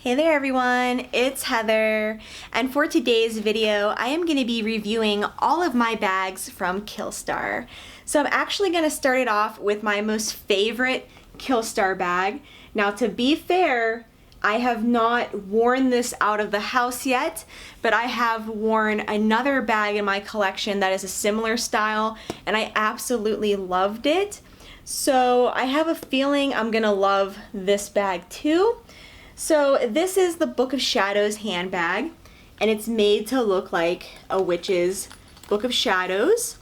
Hey there everyone, it's Heather, and for today's video I am going to be reviewing all of my bags from Killstar. So I'm actually going to start it off with my most favorite Killstar bag. Now to be fair, I have not worn this out of the house yet, but I have worn another bag in my collection that is a similar style and I absolutely loved it. So I have a feeling I'm going to love this bag too. So this is the Book of Shadows handbag, and it's made to look like a witch's Book of Shadows.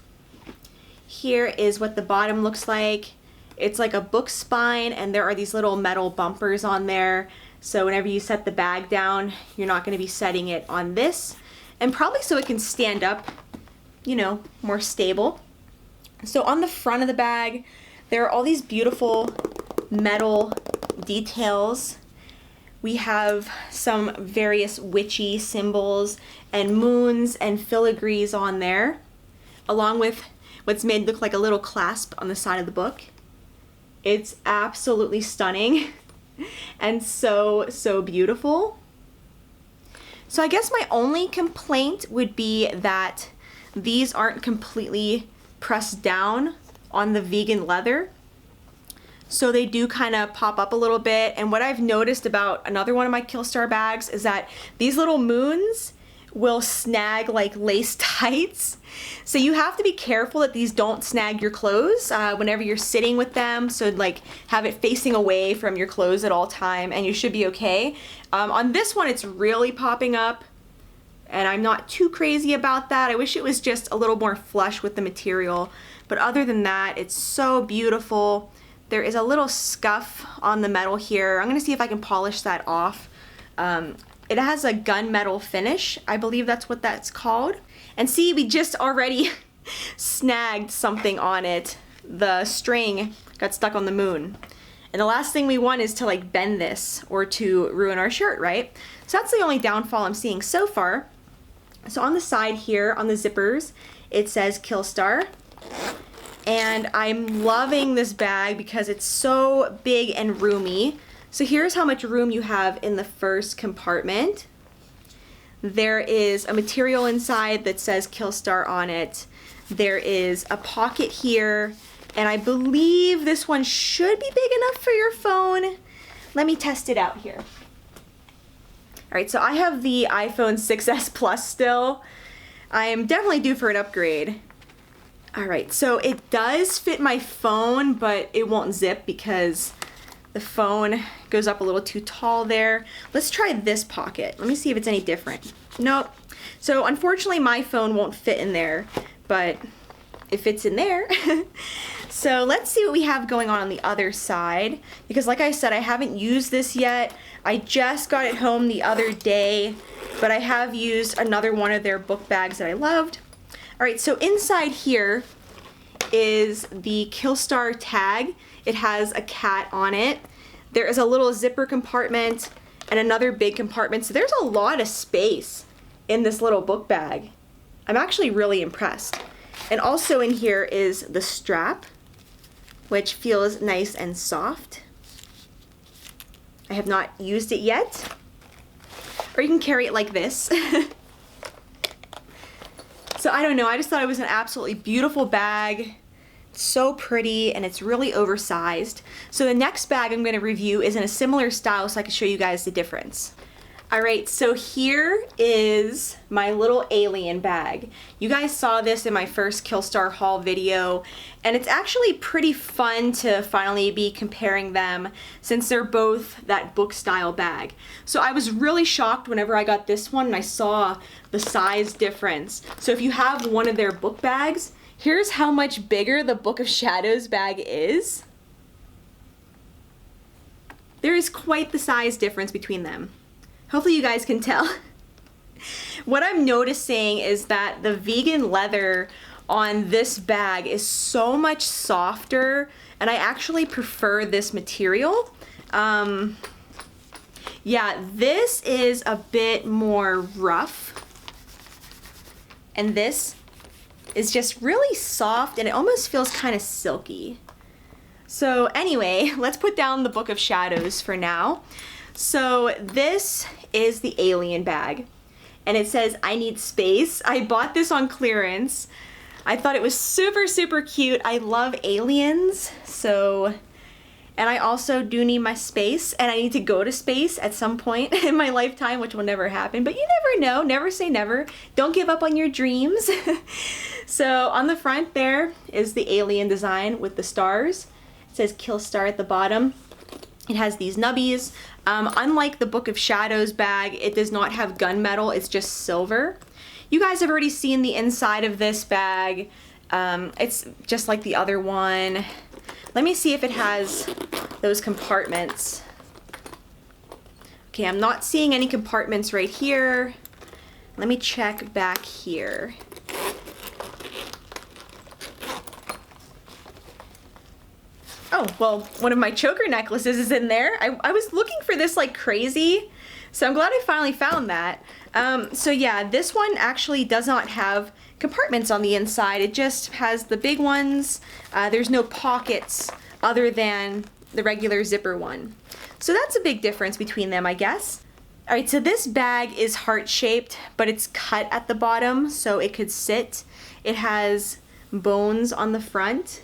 Here is what the bottom looks like. It's like a book spine, and there are these little metal bumpers on there. So whenever you set the bag down, you're not going to be setting it on this. And probably so it can stand up, you know, more stable. So on the front of the bag, there are all these beautiful metal details. We have some various witchy symbols and moons and filigrees on there, along with what's made look like a little clasp on the side of the book. It's absolutely stunning and so beautiful. So I guess my only complaint would be that these aren't completely pressed down on the vegan leather. So they do kind of pop up a little bit, and what I've noticed about another one of my Killstar bags is that these little moons will snag like lace tights. So you have to be careful that these don't snag your clothes whenever you're sitting with them. So like have it facing away from your clothes at all time and you should be okay. On this one it's really popping up and I'm not too crazy about that. I wish it was just a little more flush with the material, but other than that it's so beautiful. There is a little scuff on the metal here. I'm going to see if I can polish that off. It has a gunmetal finish. I believe that's what that's called. And see, we just already snagged something on it. The string got stuck on the moon. And the last thing we want is to like bend this or to ruin our shirt, right? So that's the only downfall I'm seeing so far. So on the side here, on the zippers, it says Killstar. And I'm loving this bag because it's so big and roomy. So here's how much room you have in the first compartment. There is a material inside that says Killstar on it. There is a pocket here, and I believe this one should be big enough for your phone. Let me test it out here. All right, so I have the iPhone 6s Plus still. I am definitely due for an upgrade. All right, so it does fit my phone, but it won't zip because the phone goes up a little too tall there. Let's try this pocket. Let me see if it's any different. Nope. So unfortunately my phone won't fit in there, but it fits in there. So let's see what we have going on the other side, because like I said, I haven't used this yet. I just got it home the other day, but I have used another one of their book bags that I loved. All right, so inside here is the Killstar tag. It has a cat on it. There is a little zipper compartment and another big compartment. So there's a lot of space in this little book bag. I'm actually really impressed. And also in here is the strap, which feels nice and soft. I have not used it yet. Or you can carry it like this. So I don't know, I just thought it was an absolutely beautiful bag. It's so pretty and it's really oversized. So the next bag I'm going to review is in a similar style so I can show you guys the difference. Alright, so here is my little alien bag. You guys saw this in my first Killstar haul video, and it's actually pretty fun to finally be comparing them since they're both that book style bag. So I was really shocked whenever I got this one and I saw the size difference. So if you have one of their book bags, here's how much bigger the Book of Shadows bag is. There is quite the size difference between them. Hopefully you guys can tell. What I'm noticing is that the vegan leather on this bag is so much softer, and I actually prefer this material. Yeah, this is a bit more rough, and this is just really soft and it almost feels kind of silky. So anyway, let's put down the Book of Shadows for now. So this is the alien bag, and it says, "I need space." I bought this on clearance. I thought it was super, super cute. I love aliens, so, and I also do need my space, and I need to go to space at some point in my lifetime, which will never happen, but you never know. Never say never. Don't give up on your dreams. So on the front there is the alien design with the stars. It says Killstar at the bottom. It has these nubbies. Unlike the Book of Shadows bag, it does not have gunmetal, it's just silver. You guys have already seen the inside of this bag. It's just like the other one. Let me see if it has those compartments. Okay, I'm not seeing any compartments right here. Let me check back here. Oh, well, one of my choker necklaces is in there. I was looking for this like crazy, so I'm glad I finally found that. So yeah, this one actually does not have compartments on the inside. It just has the big ones. There's no pockets other than the regular zipper one. So that's a big difference between them, I guess. All right, so this bag is heart-shaped, but it's cut at the bottom so it could sit. It has bones on the front,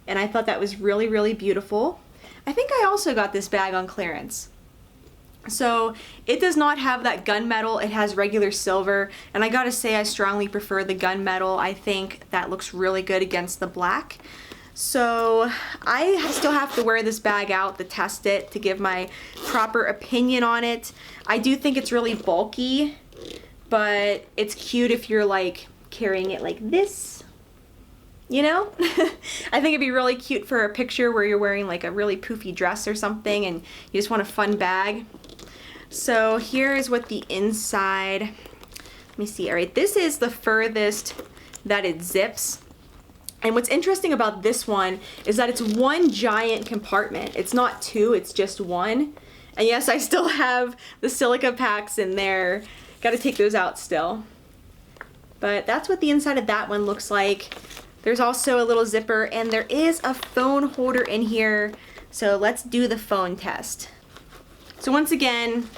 and I thought that was really, really beautiful. I think I also got this bag on clearance. So it does not have that gunmetal, it has regular silver, and I gotta say I strongly prefer the gunmetal. I think that looks really good against the black. So I still have to wear this bag out to test it, to give my proper opinion on it. I do think it's really bulky, but it's cute if you're like carrying it like this, you know? I think it'd be really cute for a picture where you're wearing like a really poofy dress or something and you just want a fun bag. So here is what the inside, let me see, all right, this is the furthest that it zips. And what's interesting about this one is that it's one giant compartment. It's not two, it's just one. And yes, I still have the silica packs in there. Gotta take those out still. But that's what the inside of that one looks like. There's also a little zipper, and there is a phone holder in here. So let's do the phone test. So once again,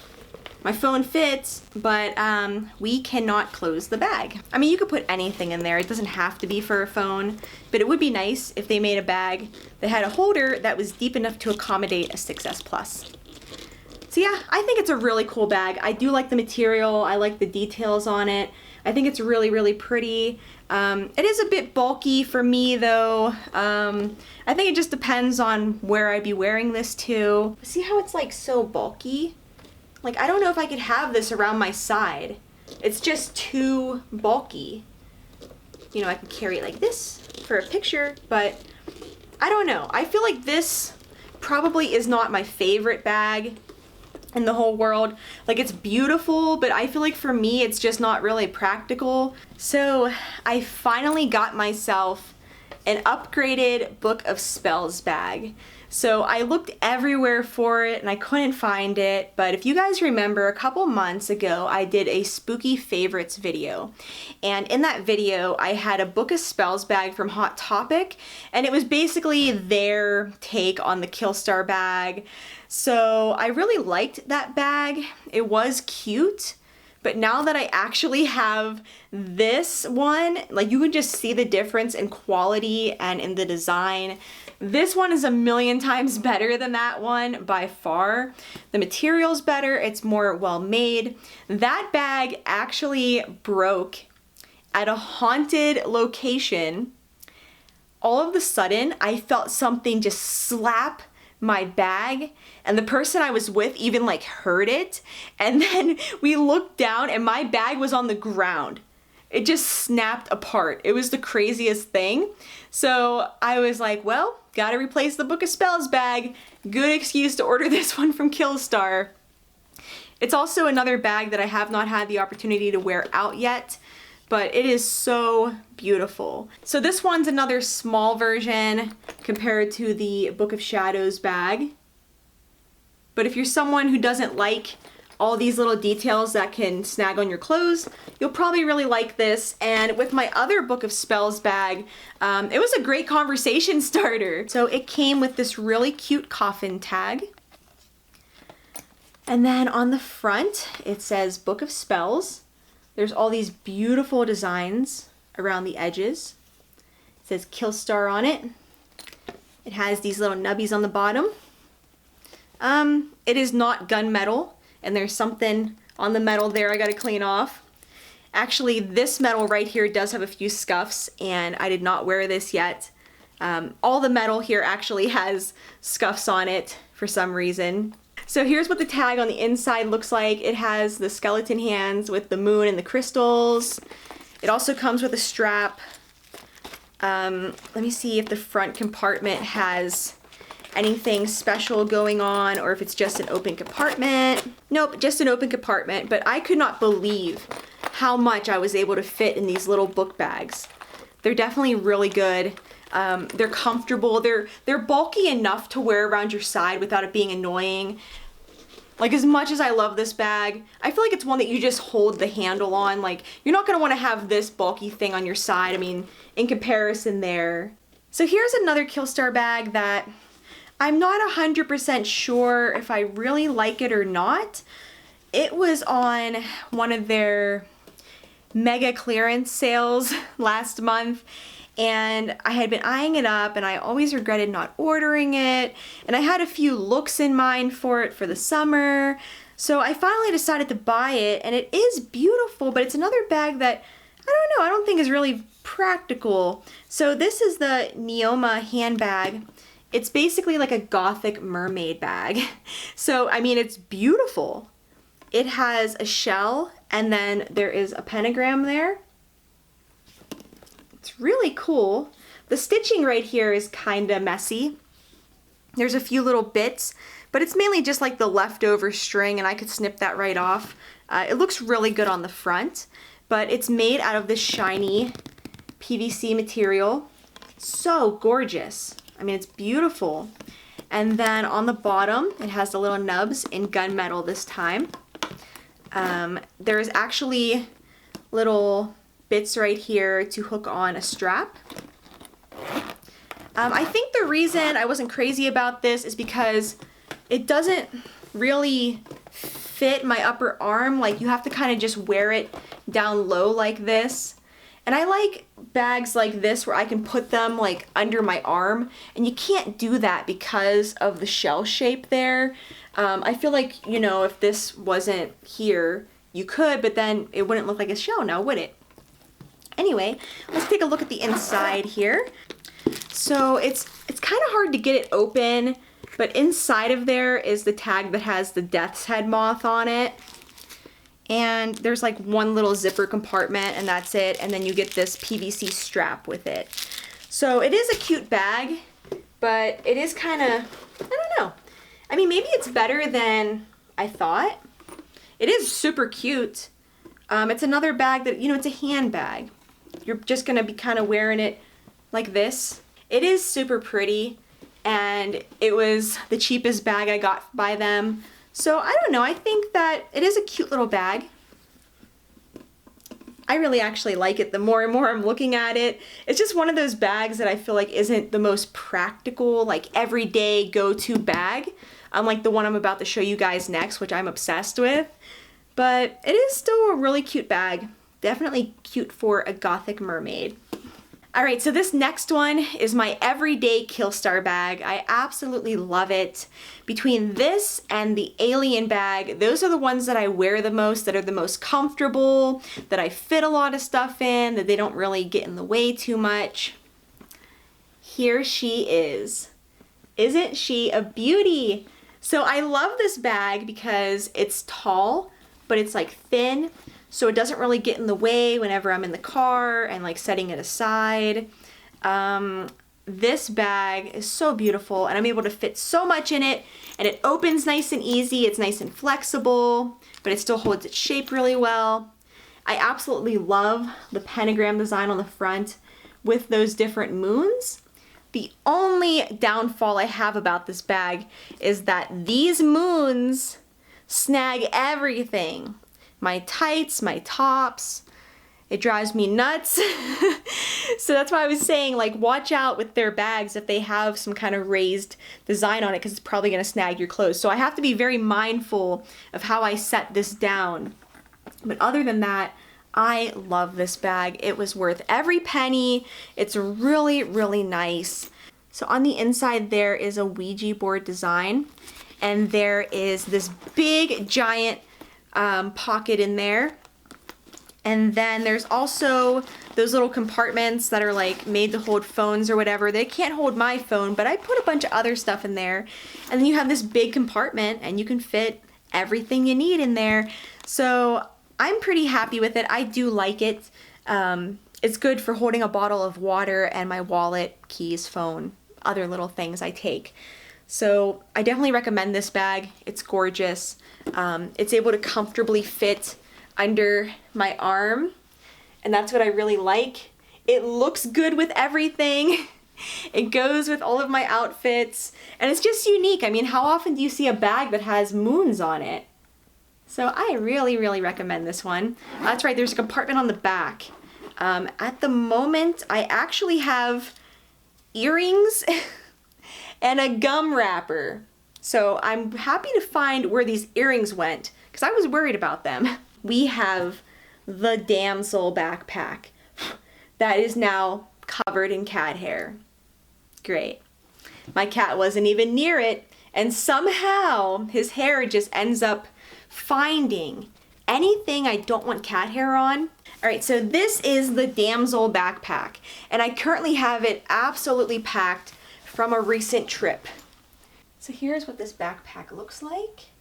my phone fits, but we cannot close the bag. I mean, you could put anything in there. It doesn't have to be for a phone, but it would be nice if they made a bag that had a holder that was deep enough to accommodate a 6S Plus. So yeah, I think it's a really cool bag. I do like the material. I like the details on it. I think it's really, really pretty. It is a bit bulky for me though. I think it just depends on where I'd be wearing this to. See how it's like so bulky? Like, I don't know if I could have this around my side. It's just too bulky. You know, I could carry it like this for a picture, but I don't know. I feel like this probably is not my favorite bag in the whole world. Like, it's beautiful, but I feel like for me, it's just not really practical. So I finally got myself an upgraded Book of Spells bag. So I looked everywhere for it and I couldn't find it, but if you guys remember, a couple months ago I did a spooky favorites video, and in that video I had a Book of Spells bag from Hot Topic, and it was basically their take on the Killstar bag. So I really liked that bag. It was cute. But now that I actually have this one, like, you can just see the difference in quality and in the design. This one is a million times better than that one by far. The material's better, it's more well made. That bag actually broke at a haunted location. All of a sudden, I felt something just slap my bag, and the person I was with even like heard it, and then we looked down and my bag was on the ground. It just snapped apart. It was the craziest thing. So I was like, well, gotta replace the Book of Spells bag. Good excuse to order this one from Killstar. It's also another bag that I have not had the opportunity to wear out yet, but it is so beautiful. So this one's another small version compared to the Book of Shadows bag. But if you're someone who doesn't like all these little details that can snag on your clothes, you'll probably really like this. And with my other Book of Spells bag, it was a great conversation starter. So it came with this really cute coffin tag. And then on the front, it says Book of Spells. There's all these beautiful designs around the edges. It says Killstar on it. It has these little nubbies on the bottom. It is not gunmetal, and there's something on the metal there I gotta clean off. Actually, this metal right here does have a few scuffs, and I did not wear this yet. All the metal here actually has scuffs on it for some reason. So here's what the tag on the inside looks like. It has the skeleton hands with the moon and the crystals. It also comes with a strap. Let me see if the front compartment has anything special going on or if it's just an open compartment. Nope, just an open compartment, but I could not believe how much I was able to fit in these little book bags. They're definitely really good. They're comfortable. They're bulky enough to wear around your side without it being annoying. Like, as much as I love this bag, I feel like it's one that you just hold the handle on. Like, you're not gonna wanna have this bulky thing on your side. I mean, in comparison there. So here's another Killstar bag that I'm not 100% sure if I really like it or not. It was on one of their mega clearance sales last month, and I had been eyeing it up, and I always regretted not ordering it, and I had a few looks in mind for it for the summer, so I finally decided to buy it, and it is beautiful, but it's another bag that, I don't know, I don't think is really practical. So this is the Neoma handbag. It's basically like a gothic mermaid bag. So, I mean, it's beautiful. It has a shell, and then there is a pentagram there. It's really cool. The stitching right here is kind of messy. There's a few little bits, but it's mainly just like the leftover string, and I could snip that right off. It looks really good on the front, but it's made out of this shiny PVC material. So gorgeous. I mean, it's beautiful. And then on the bottom, it has the little nubs in gunmetal this time. There's actually little bits right here to hook on a strap. I think the reason I wasn't crazy about this is because it doesn't really fit my upper arm. Like, you have to kind of just wear it down low like this. And I like bags like this where I can put them like under my arm, and you can't do that because of the shell shape there. I feel like, you know, if this wasn't here, you could, but then it wouldn't look like a shell now, would it? Anyway, let's take a look at the inside here. So it's kind of hard to get it open, but inside of there is the tag that has the death's head moth on it. And there's like one little zipper compartment, and that's it. And then you get this PVC strap with it. So it is a cute bag, but it is kind of, I don't know. I mean, maybe it's better than I thought. It is super cute. It's another bag that, you know, it's a handbag. You're just gonna be kind of wearing it like this. It is super pretty, and it was the cheapest bag I got by them. So I don't know, I think that it is a cute little bag. I really actually like it the more and more I'm looking at it. It's just one of those bags that I feel like isn't the most practical, like everyday go-to bag, unlike the one I'm about to show you guys next, which I'm obsessed with. But it is still a really cute bag. Definitely cute for a gothic mermaid. Alright, so this next one is my everyday Killstar bag. I absolutely love it. Between this and the alien bag, those are the ones that I wear the most, that are the most comfortable, that I fit a lot of stuff in, that they don't really get in the way too much. Here she is. Isn't she a beauty? So I love this bag because it's tall, but it's like thin, so it doesn't really get in the way whenever I'm in the car and like setting it aside. This bag is so beautiful, and I'm able to fit so much in it, and it opens nice and easy. It's nice and flexible, but it still holds its shape really well. I absolutely love the pentagram design on the front with those different moons. The only downfall I have about this bag is that these moons snag everything. My tights, my tops, It drives me nuts. So that's why I was saying, like, watch out with their bags if they have some kind of raised design on it, because it's probably going to snag your clothes. So I have to be very mindful of how I set this down. But other than that, I love this bag. It was worth every penny. It's really, really nice. So on the inside there is a Ouija board design, and there is this big giant pocket in there. And then there's also those little compartments that are like made to hold phones or whatever. They can't hold my phone, but I put a bunch of other stuff in there. And then you have this big compartment and you can fit everything you need in there. So I'm pretty happy with it. I do like it. It's good for holding a bottle of water and my wallet, keys, phone, other little things I take. So I definitely recommend this bag. It's gorgeous. It's able to comfortably fit under my arm, and that's what I really like. It looks good with everything. It goes with all of my outfits, and it's just unique. I mean, how often do you see a bag that has moons on it? So I really, really recommend this one. That's right, there's a compartment on the back. At the moment, I actually have earrings and a gum wrapper. So I'm happy to find where these earrings went, because I was worried about them. We have the Damsel Backpack that is now covered in cat hair. Great. My cat wasn't even near it, and somehow his hair just ends up finding anything I don't want cat hair on. All right, so this is the Damsel Backpack, and I currently have it absolutely packed from a recent trip. So here's what this backpack looks like.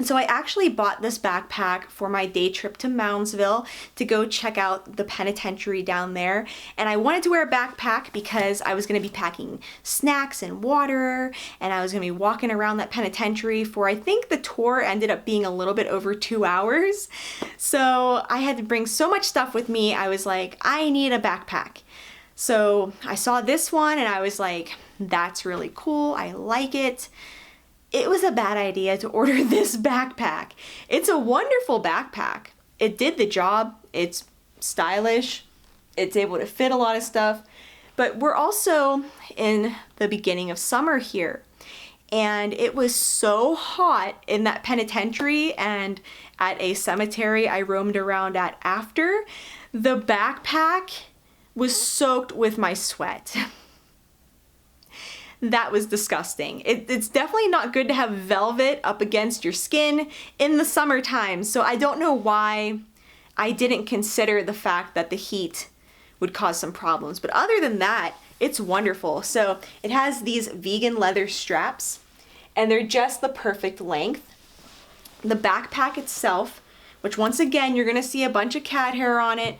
So I actually bought this backpack for my day trip to Moundsville to go check out the penitentiary down there. And I wanted to wear a backpack because I was going to be packing snacks and water, and I was going to be walking around that penitentiary for, I think the tour ended up being a little bit over 2 hours. So I had to bring so much stuff with me. I was like, I need a backpack. So I saw this one and I was like, that's really cool. I like it. It was a bad idea to order this backpack. It's a wonderful backpack. It did the job. It's stylish. It's able to fit a lot of stuff. But we're also in the beginning of summer here. And it was so hot in that penitentiary and at a cemetery I roamed around at after. The backpack was soaked with my sweat. That was disgusting. It's definitely not good to have velvet up against your skin in the summertime, so I don't know why I didn't consider the fact that the heat would cause some problems. But other than that, it's wonderful. So it has these vegan leather straps, and they're just the perfect length. The backpack itself, which once again, you're gonna see a bunch of cat hair on it.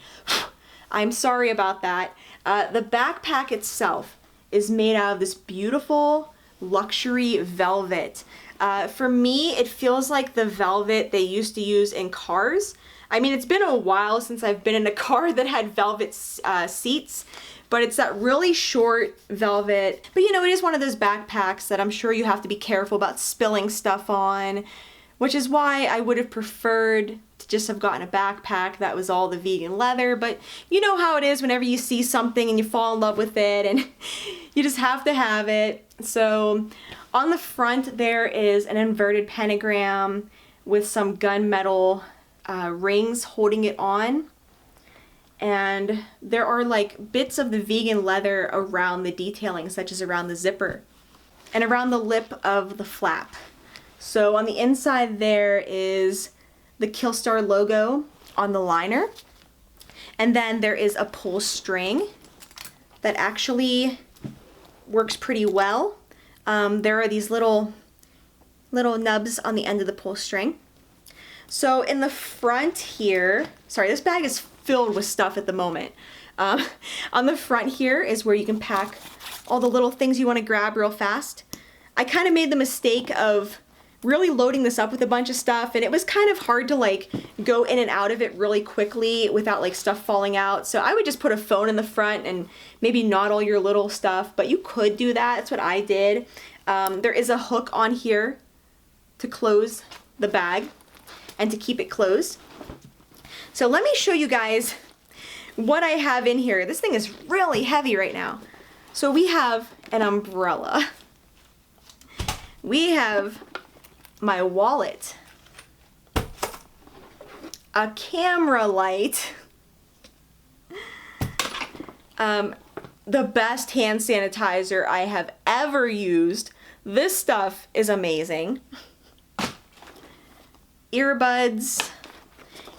I'm sorry about that. The backpack itself is made out of this beautiful luxury velvet. For me, it feels like the velvet they used to use in cars. I mean, it's been a while since I've been in a car that had velvet seats, but it's that really short velvet. But you know, it is one of those backpacks that I'm sure you have to be careful about spilling stuff on, which is why I would have preferred to just have gotten a backpack that was all the vegan leather. But you know how it is whenever you see something and you fall in love with it and you just have to have it. So on the front there is an inverted pentagram with some gunmetal rings holding it on. And there are like bits of the vegan leather around the detailing, such as around the zipper and around the lip of the flap. So on the inside there is the Killstar logo on the liner. And then there is a pull string that actually works pretty well. There are these little nubs on the end of the pull string. So in the front here, sorry, this bag is filled with stuff at the moment. On the front here is where you can pack all the little things you want to grab real fast. I kind of made the mistake of really loading this up with a bunch of stuff, and it was kind of hard to like go in and out of it really quickly without like stuff falling out. So I would just put a phone in the front and maybe not all your little stuff, but you could do that. That's what I did. There is a hook on here to close the bag and to keep it closed. So let me show you guys what I have in here. This thing is really heavy right now. So we have an umbrella. We have my wallet, a camera light, the best hand sanitizer I have ever used. This stuff is amazing. Earbuds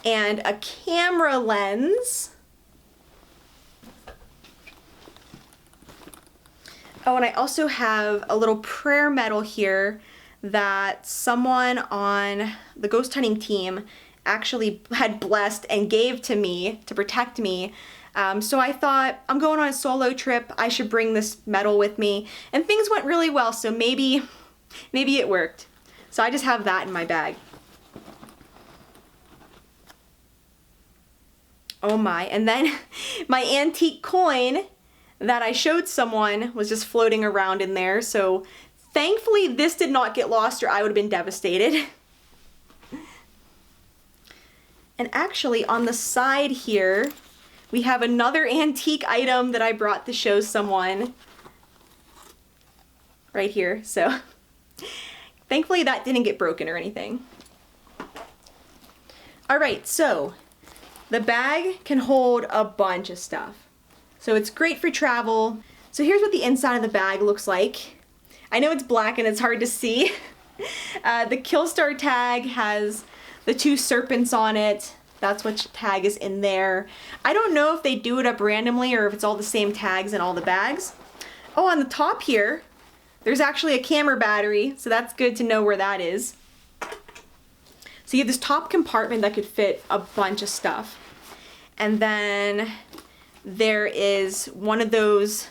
and a camera lens. Oh, and I also have a little prayer medal here that someone on the ghost hunting team actually had blessed and gave to me to protect me. So I thought, I'm going on a solo trip, I should bring this medal with me. And things went really well, so maybe it worked. So I just have that in my bag. Oh my, and then my antique coin that I showed someone was just floating around in there, so thankfully this did not get lost or I would have been devastated. And actually on the side here, we have another antique item that I brought to show someone. Right here, so thankfully that didn't get broken or anything. Alright, so the bag can hold a bunch of stuff. So it's great for travel. So here's what the inside of the bag looks like. I know it's black and it's hard to see. The Killstar tag has the 2 serpents on it. That's what tag is in there. I don't know if they do it up randomly or if it's all the same tags in all the bags. Oh, on the top here, there's actually a camera battery, so that's good to know where that is. So you have this top compartment that could fit a bunch of stuff. And then there is one of those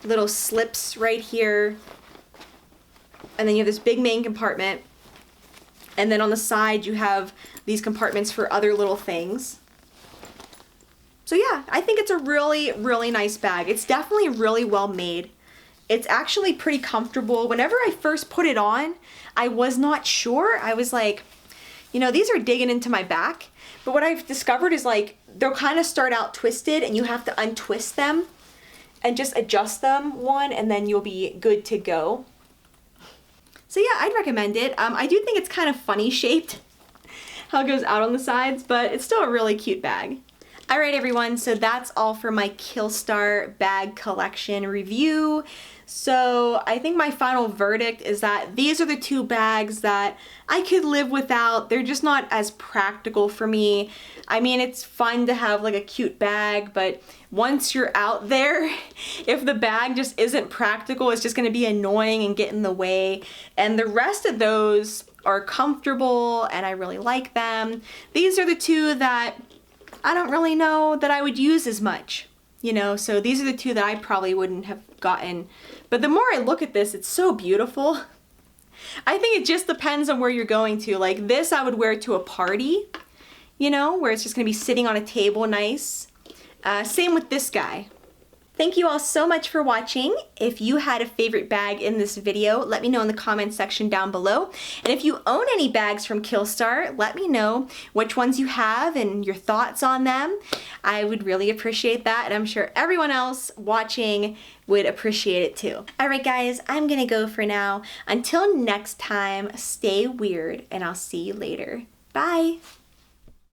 little slips right here. And then you have this big main compartment. And then on the side you have these compartments for other little things. So yeah, I think it's a really, really nice bag. It's definitely really well made. It's actually pretty comfortable. Whenever I first put it on, I was not sure. I was like, you know, these are digging into my back. But what I've discovered is like, they'll kind of start out twisted and you have to untwist them and just adjust them one and then you'll be good to go. So yeah, I'd recommend it. I do think it's kind of funny shaped, how it goes out on the sides, but it's still a really cute bag. All right, everyone, so that's all for my Killstar bag collection review. So I think my final verdict is that these are the 2 bags that I could live without. They're just not as practical for me. I mean, it's fun to have like a cute bag, but once you're out there, if the bag just isn't practical, it's just gonna be annoying and get in the way. And the rest of those are comfortable and I really like them. These are the 2 that I don't really know that I would use as much, you know, so these are the 2 that I probably wouldn't have gotten. But the more I look at this, it's so beautiful. I think it just depends on where you're going to. Like this I would wear to a party, you know, where it's just gonna be sitting on a table nice. Same with this guy. Thank you all so much for watching. If you had a favorite bag in this video, let me know in the comments section down below. And if you own any bags from Killstar, let me know which ones you have and your thoughts on them. I would really appreciate that, and I'm sure everyone else watching would appreciate it too. All right, guys, I'm gonna go for now. Until next time, stay weird, and I'll see you later. Bye.